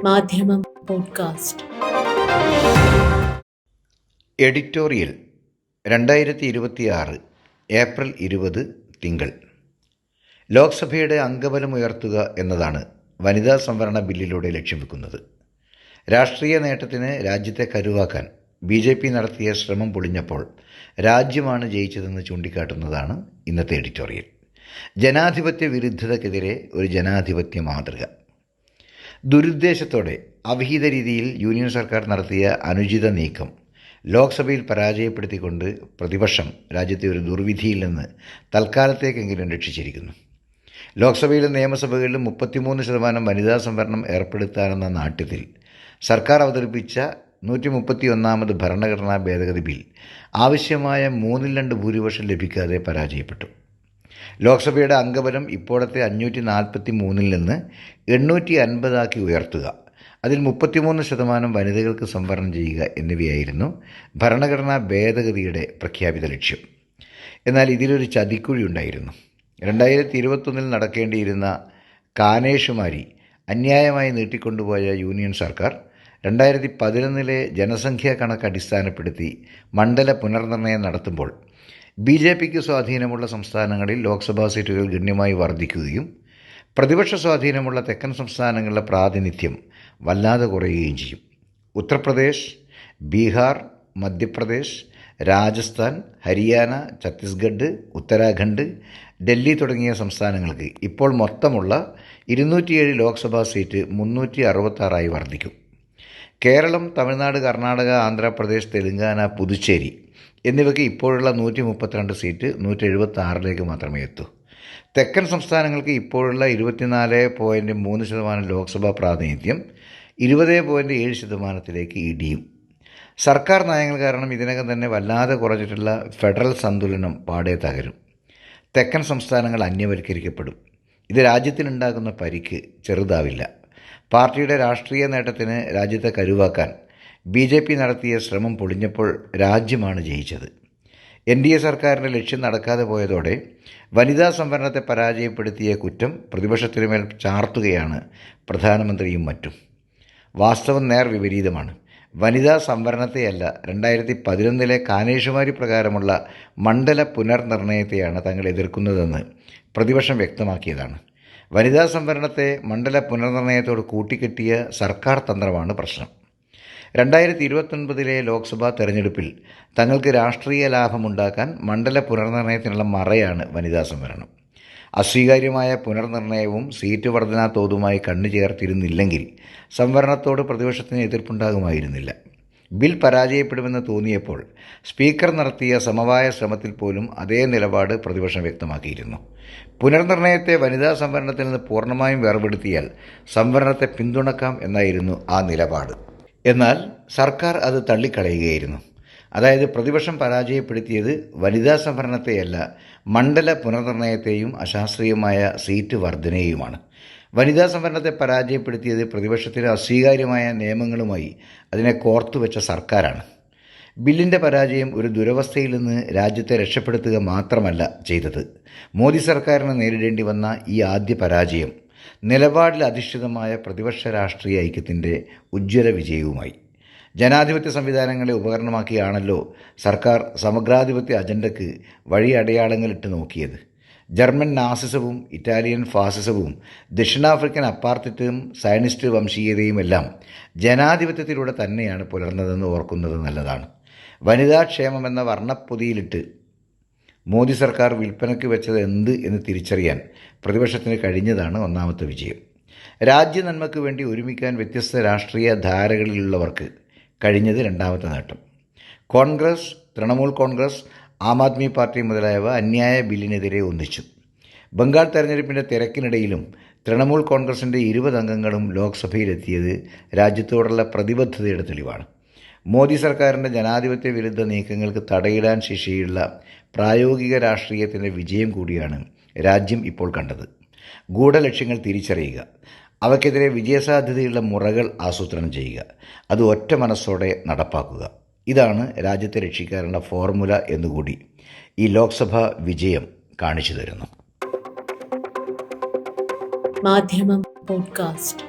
മാധ്യമം podcast. Editorial 2026 April 20 തിങ്കൾ. ലോക്സഭയുടെ അംഗബലം ഉയർത്തുക എന്നതാണ് വനിതാ സംവരണ ബില്ലിലൂടെ ലക്ഷ്യം വെക്കുന്നത്. രാഷ്ട്രീയ നേട്ടത്തിന് രാജ്യത്തെ കരുവാക്കാൻ BJP നടത്തിയ ശ്രമം പൊളിഞ്ഞപ്പോൾ രാജ്യമാണ് ജയിച്ചതെന്ന് ചൂണ്ടിക്കാട്ടുന്നതാണ് ഇന്നത്തെ എഡിറ്റോറിയൽ. ജനാധിപത്യ വിരുദ്ധതയ്ക്കെതിരെ ഒരു ജനാധിപത്യ മാതൃക. ദുരുദ്ദേശത്തോടെ അവിഹിത രീതിയിൽ യൂണിയൻ സർക്കാർ നടത്തിയ അനുചിത നീക്കം ലോക്സഭയിൽ പരാജയപ്പെടുത്തിക്കൊണ്ട് പ്രതിപക്ഷം രാജ്യത്തെ ഒരു ദുർവിധിയിൽ നിന്ന് തൽക്കാലത്തേക്കെങ്കിലും രക്ഷിച്ചിരിക്കുന്നു. ലോക്സഭയിലും നിയമസഭകളിലും 33% വനിതാ സംവരണം ഏർപ്പെടുത്താനെന്ന നാട്യത്തിൽ സർക്കാർ അവതരിപ്പിച്ച 131ാമത് ഭരണഘടനാ ഭേദഗതി ബിൽ ആവശ്യമായ 2/3 ഭൂരിപക്ഷം ലഭിക്കാതെ പരാജയപ്പെട്ടു. ലോക്സഭയുടെ അംഗബലം ഇപ്പോഴത്തെ 543 നിന്ന് 850 ഉയർത്തുക, അതിൽ 33% വനിതകൾക്ക് സംവരണം ചെയ്യുക എന്നിവയായിരുന്നു ഭരണഘടനാ ഭേദഗതിയുടെ പ്രഖ്യാപിത ലക്ഷ്യം. എന്നാൽ ഇതിലൊരു ചതിക്കുഴി ഉണ്ടായിരുന്നു. 2021 നടക്കേണ്ടിയിരുന്ന കാനേഷുമാരി അന്യായമായി നീട്ടിക്കൊണ്ടുപോയ യൂണിയൻ സർക്കാർ 2011 ജനസംഖ്യാ കണക്ക് അടിസ്ഥാനപ്പെടുത്തി മണ്ഡല പുനർനിർണയം നടത്തുമ്പോൾ BJPക്ക് സ്വാധീനമുള്ള സംസ്ഥാനങ്ങളിൽ ലോക്സഭാ സീറ്റുകൾ ഗണ്യമായി വർദ്ധിക്കുകയും പ്രതിപക്ഷ സ്വാധീനമുള്ള തെക്കൻ സംസ്ഥാനങ്ങളിലെ പ്രാതിനിധ്യം വല്ലാതെ കുറയുകയും ചെയ്യും. ഉത്തർപ്രദേശ്, ബീഹാർ, മധ്യപ്രദേശ്, രാജസ്ഥാൻ, ഹരിയാന, ഛത്തീസ്ഗഡ്, ഉത്തരാഖണ്ഡ്, ഡൽഹി തുടങ്ങിയ സംസ്ഥാനങ്ങൾക്ക് ഇപ്പോൾ മൊത്തമുള്ള 207 ലോക്സഭാ സീറ്റ് 366 വർദ്ധിക്കും. കേരളം, തമിഴ്നാട്, കർണാടക, ആന്ധ്രാപ്രദേശ്, തെലങ്കാന, പുതുച്ചേരി എന്നിവയ്ക്ക് ഇപ്പോഴുള്ള 132 സീറ്റ് 176 മാത്രമേ എത്തൂ. തെക്കൻ സംസ്ഥാനങ്ങൾക്ക് ഇപ്പോഴുള്ള 24.3% ലോക്സഭാ പ്രാതിനിധ്യം 20.7% ഇടിയും. സർക്കാർ നയങ്ങൾ കാരണം ഇതിനകം തന്നെ വല്ലാതെ കുറഞ്ഞിട്ടുള്ള ഫെഡറൽ സന്തുലനം പാടെ തകരും. തെക്കൻ സംസ്ഥാനങ്ങൾ അന്യവൽക്കരിക്കപ്പെടും. ഇത് രാജ്യത്തിനുണ്ടാകുന്ന പരിക്ക് ചെറുതാവില്ല. പാർട്ടിയുടെ രാഷ്ട്രീയ നേട്ടത്തിന് രാജ്യത്തെ കരുവാക്കാൻ BJP നടത്തിയ ശ്രമം പൊളിഞ്ഞപ്പോൾ രാജ്യമാണ് ജയിച്ചത്. NDA സർക്കാരിൻ്റെ ലക്ഷ്യം നടക്കാതെ പോയതോടെ വനിതാ സംവരണത്തെ പരാജയപ്പെടുത്തിയ കുറ്റം പ്രതിപക്ഷത്തിനുമേൽ ചാർത്തുകയാണ് പ്രധാനമന്ത്രിയും മറ്റും. വാസ്തവം നേർ വിപരീതമാണ്. വനിതാ സംവരണത്തെയല്ല, 2011 കാനേഷുമാരി പ്രകാരമുള്ള മണ്ഡല പുനർനിർണയത്തെയാണ് തങ്ങൾ എതിർക്കുന്നതെന്ന് പ്രതിപക്ഷം വ്യക്തമാക്കിയതാണ്. വനിതാ സംവരണത്തെ മണ്ഡല പുനർനിർണയത്തോട് കൂട്ടിക്കെട്ടിയ സർക്കാർ തന്ത്രമാണ് പ്രശ്നം. 2029 ലോക്സഭാ തെരഞ്ഞെടുപ്പിൽ തങ്ങൾക്ക് രാഷ്ട്രീയ ലാഭമുണ്ടാക്കാൻ മണ്ഡല പുനർനിർണയത്തിനുള്ള മറയാണ് വനിതാ സംവരണം. അസ്വീകാര്യമായ പുനർനിർണയവും സീറ്റ് വർധനാ തോതുമായി കണ്ണുചേർത്തിരുന്നില്ലെങ്കിൽ സംവരണത്തോട് പ്രതിപക്ഷത്തിന് എതിർപ്പുണ്ടാകുമായിരുന്നില്ല. ബിൽ പരാജയപ്പെടുമെന്ന് തോന്നിയപ്പോൾ സ്പീക്കർ നടത്തിയ സമവായ ശ്രമത്തിൽ പോലും അതേ നിലപാട് പ്രതിപക്ഷം വ്യക്തമാക്കിയിരുന്നു. പുനർനിർണയത്തെ വനിതാ സംവരണത്തിൽ നിന്ന് പൂർണ്ണമായും വേർപെടുത്തിയാൽ സംവരണത്തെ പിന്തുണക്കാം എന്നായിരുന്നു ആ നിലപാട്. എന്നാൽ സർക്കാർ അത് തള്ളിക്കളയുകയായിരുന്നു. അതായത് പ്രതിപക്ഷം പരാജയപ്പെടുത്തിയത് വനിതാ സംവരണത്തെയല്ല, മണ്ഡല പുനർനിർണയത്തെയും അശാസ്ത്രീയമായ സീറ്റ് വർധനയുമാണ്. വനിതാ സംവരണത്തെ പരാജയപ്പെടുത്തിയത് പ്രതിപക്ഷത്തിന് അസ്വീകാര്യമായ നിയമങ്ങളുമായി അതിനെ കോർത്തുവെച്ച സർക്കാരാണ്. ബില്ലിൻ്റെ പരാജയം ഒരു ദുരവസ്ഥയിൽ നിന്ന് രാജ്യത്തെ രക്ഷപ്പെടുത്തുക മാത്രമല്ല ചെയ്തത്. മോദി സർക്കാരിന് നേരിടേണ്ടി വന്ന ഈ ആദ്യ പരാജയം നിലപാടിൽ അധിഷ്ഠിതമായ പ്രതിപക്ഷ രാഷ്ട്രീയ ഐക്യത്തിൻ്റെ ഉജ്ജ്വല വിജയവുമായി. ജനാധിപത്യ സംവിധാനങ്ങളെ ഉപകരണമാക്കിയാണല്ലോ സർക്കാർ സമഗ്രാധിപത്യ അജണ്ടയ്ക്ക് വഴി അടയാളങ്ങൾ ഇട്ട് നോക്കിയത്. ജർമ്മൻ നാസിസവും ഇറ്റാലിയൻ ഫാസിസവും ദക്ഷിണാഫ്രിക്കൻ അപ്പാർത്തൈറ്റും സയനിസ്റ്റ് വംശീയതയുമെല്ലാം ജനാധിപത്യത്തിലൂടെ തന്നെയാണ് പുലർന്നതെന്ന് ഓർക്കുന്നത് നല്ലതാണ്. വനിതാക്ഷേമമെന്ന വർണ്ണപ്പൊതിയിലിട്ട് മോദി സർക്കാർ വിൽപ്പനയ്ക്ക് വെച്ചത് എന്ത് എന്ന് തിരിച്ചറിയാൻ പ്രതിപക്ഷത്തിന് കഴിഞ്ഞതാണ് ഒന്നാമത്തെ വിജയം. രാജ്യ നന്മയ്ക്ക് വേണ്ടി ഒരുമിക്കാൻ വ്യത്യസ്ത രാഷ്ട്രീയ ധാരകളിലുള്ളവർക്ക് കഴിഞ്ഞത് രണ്ടാമത്തെ നേട്ടം. കോൺഗ്രസ്, തൃണമൂൽ കോൺഗ്രസ്, ആം ആദ്മി പാർട്ടി മുതലായവ അന്യായ ബില്ലിനെതിരെ ഒന്നിച്ചു. ബംഗാൾ തെരഞ്ഞെടുപ്പിൻ്റെ തിരക്കിനിടയിലും തൃണമൂൽ കോൺഗ്രസിൻ്റെ 20 അംഗങ്ങളും ലോക്സഭയിലെത്തിയത് രാജ്യത്തോടുള്ള പ്രതിബദ്ധതയുടെ തെളിവാണ്. മോദി സർക്കാരിൻ്റെ ജനാധിപത്യ വിരുദ്ധ നീക്കങ്ങൾക്ക് തടയിടാൻ ശേഷിയുള്ള പ്രായോഗിക രാഷ്ട്രീയത്തിൻ്റെ വിജയം കൂടിയാണ് രാജ്യം ഇപ്പോൾ കണ്ടത്. ഗൂഢലക്ഷ്യങ്ങൾ തിരിച്ചറിയുക, അവയ്ക്കെതിരെ വിജയസാധ്യതയുള്ള മുറകൾ ആസൂത്രണം ചെയ്യുക, അത് ഒറ്റ മനസ്സോടെ നടപ്പാക്കുക. ഇതാണ് രാജ്യത്തെ രക്ഷിക്കാനുള്ള ഫോർമുല എന്നുകൂടി ഈ ലോക്സഭാ വിജയം കാണിച്ചു തരുന്നു. മാധ്യമം പോഡ്കാസ്റ്റ്.